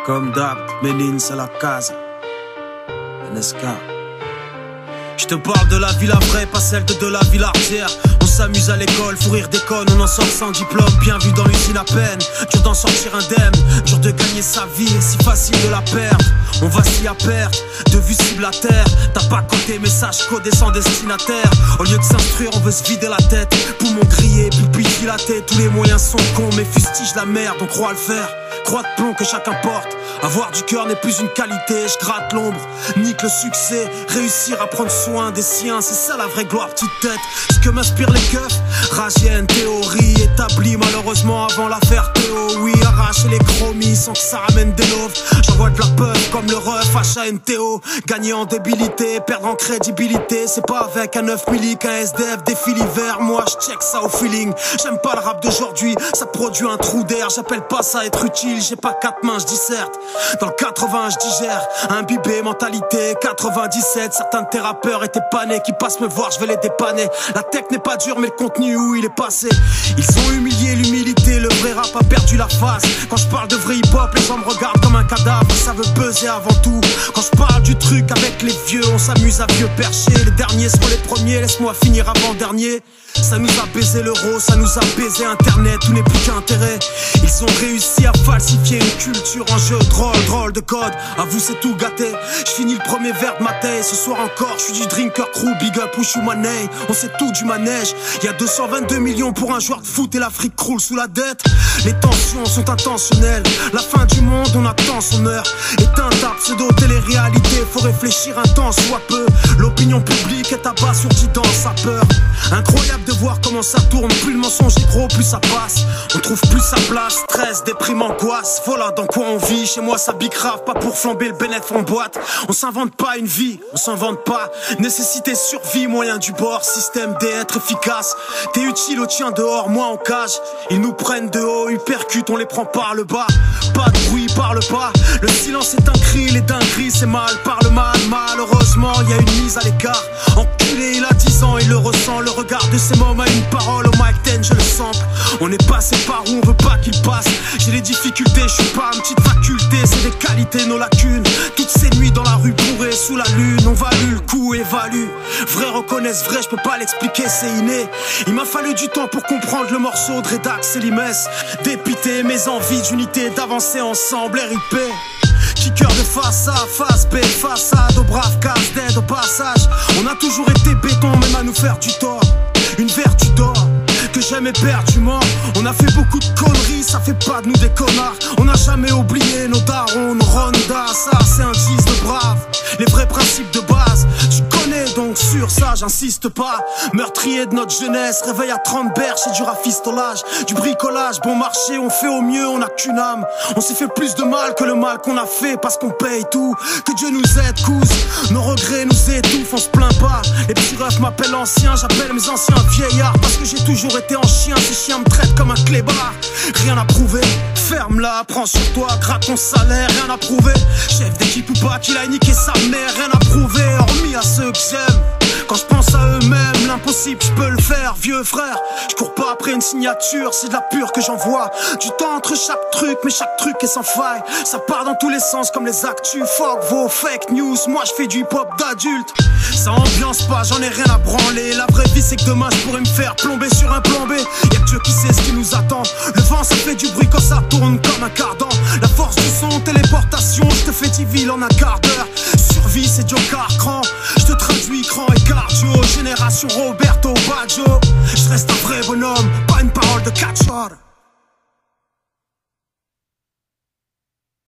Comme d'hab, Ménine, c'est la case. NSK. Je te parle de la vie la vraie, pas celle de la ville artière. On s'amuse à l'école, faut rire des connes, on en sort sans diplôme. Bien vu dans l'usine à peine, dur d'en sortir indemne. Dur de gagner sa vie, et si facile de la perdre. On vacille à perte, de vue cible à terre. T'as pas côté message codé sans destinataire. Au lieu de s'instruire, on veut se vider la tête. Poumons grillés, pupilles dilatées, tous les moyens sont cons. Mais fustige la merde, on croit le faire. Croix de plomb que chacun porte. Avoir du cœur n'est plus une qualité. Je gratte l'ombre, nique le succès. Réussir à prendre soin des siens, c'est ça la vraie gloire, petite tête. Ce que m'inspirent les keufs, ragienne, théorie établie malheureusement avant l'affaire Théo. Oui, arracher les chromies sans que ça ramène des loves. J'envoie de la peur comme le ref HANTO. Gagner en débilité, perdre en crédibilité. C'est pas avec un 9 milli qu'un SDF défile l'hiver. Moi je check ça au feeling. J'aime pas le rap d'aujourd'hui, ça produit un trou d'air. J'appelle pas ça être utile. J'ai pas 4 mains, je disserte. Dans le 80, je digère. Imbibé, mentalité 97. Certains de tes rappeurs étaient panés. Qui passent me voir, je vais les dépanner. La tech n'est pas dure, mais le contenu, où il est passé. Ils sont humiliés, l'humilité. Le vrai rap a perdu la face. Quand je parle de vrai hip-hop, les gens me regardent comme un cadavre. Ça veut buzzer avant tout. Quand je parle du truc avec les vieux, on s'amuse à vieux percher. Les derniers seront les premiers, laisse-moi finir avant-dernier. Ça nous a baisé l'euro, ça nous a baisé internet. Tout n'est plus qu'intérêt. Ils ont réussi à falsifier une culture en jeu drôle de code. À vous c'est tout gâté. Je finis le premier verre de ma thé. Ce soir encore, je suis du drinker crew. Big up, push my name. On sait tout du manège. Y'a 222 millions pour un joueur de foot et l'Afrique croule sous la dette. Les tensions sont intentionnelles. La fin du monde, on attend son heure. Éteinte à pseudo télé-réalité. Faut réfléchir un temps soit peu. L'opinion publique est abasourdie dans sa peur. Incroyable de voir comment ça tourne. Plus le mensonge est gros, plus ça passe. On trouve plus sa place. Stress, déprime, angoisse. Voilà dans quoi on vit. Chez moi ça bicrave, pas pour flamber le bénéfice en boîte. On s'invente pas une vie, on s'invente pas. Nécessité survie, moyen du bord. Système d'être efficace. T'es utile au tien dehors, moi en cage. Ils nous prennent de haut, ils percutent, on les prend par le bas. Pas de bruit, parle pas. Le silence est un cri, les dingueries c'est mal. Parle mal, malheureusement y a une mise à l'écart. Enculé, il a 10 ans, il le ressent. Le regard de ses mômes a une parole. Au mic 10, je le sample. On est passé par où on veut pas qu'il passe. J'ai des difficultés, je suis pas une petite faculté. C'est des qualités, nos lacunes. Toutes ces nuits dans la rue bourrées sous la lune. On value le coup, évalue. Vrai reconnaissent vrai, je peux pas l'expliquer, c'est inné. Il m'a fallu du temps pour comprendre le morceau de Redax et Limès. Dépité, mes envies d'unité, d'avancer ensemble, RIP. Kicker de face A, face B, façade aux braves casse d'aide au passage. On a toujours été béton, même à nous faire du tort. Une vertu d'or que j'aime éperdument. On a fait beaucoup de conneries, ça fait pas de nous des connards. On n'a jamais oublié nos darons, nos rondas. Ça c'est un 10 de brave. Les vrais principes de base, tu connais donc sur ça, j'insiste pas. Meurtrier de notre jeunesse, réveil à 30 berges, c'est du rafistolage, du bricolage, bon marché, on fait au mieux, on n'a qu'une âme. On s'est fait plus de mal que le mal qu'on a fait parce qu'on paye tout. Que Dieu nous aide, cousse, nos regrets nous étouffent, on se plaint pas. Les petits refs m'appellent ancien, j'appelle mes anciens vieillards. Parce que j'ai toujours été en chien, ces chiens me traitent comme un clébard. Rien à prouver, ferme-la, prends sur toi, gratte ton salaire, rien à prouver. Chef d'équipe ou pas, qu'il a niqué sa mère, rien à prouver, hormis à ceux que j'aime. Quand je pense à eux-mêmes, l'impossible je peux le faire, vieux frère. Je cours pas après une signature, c'est de la pure que j'envoie. Du temps entre chaque truc, mais chaque truc est sans faille. Ça part dans tous les sens comme les actus. Fuck vos fake news, moi je fais du hip-hop d'adulte. Ça ambiance pas, j'en ai rien à branler. La vraie vie c'est que demain je pourrais me faire plomber sur un plan B. Y'a que Dieu qui sait ce qui nous attend. Le vent ça fait du bruit quand ça tourne comme un cardan. La force du son, téléportation, je te fais 10 villes en un quart d'heure. Survie c'est Joker cran, je te traduis cran et cardio. Génération Roberto Baggio, je reste un vrai bonhomme, pas une parole de catcheur.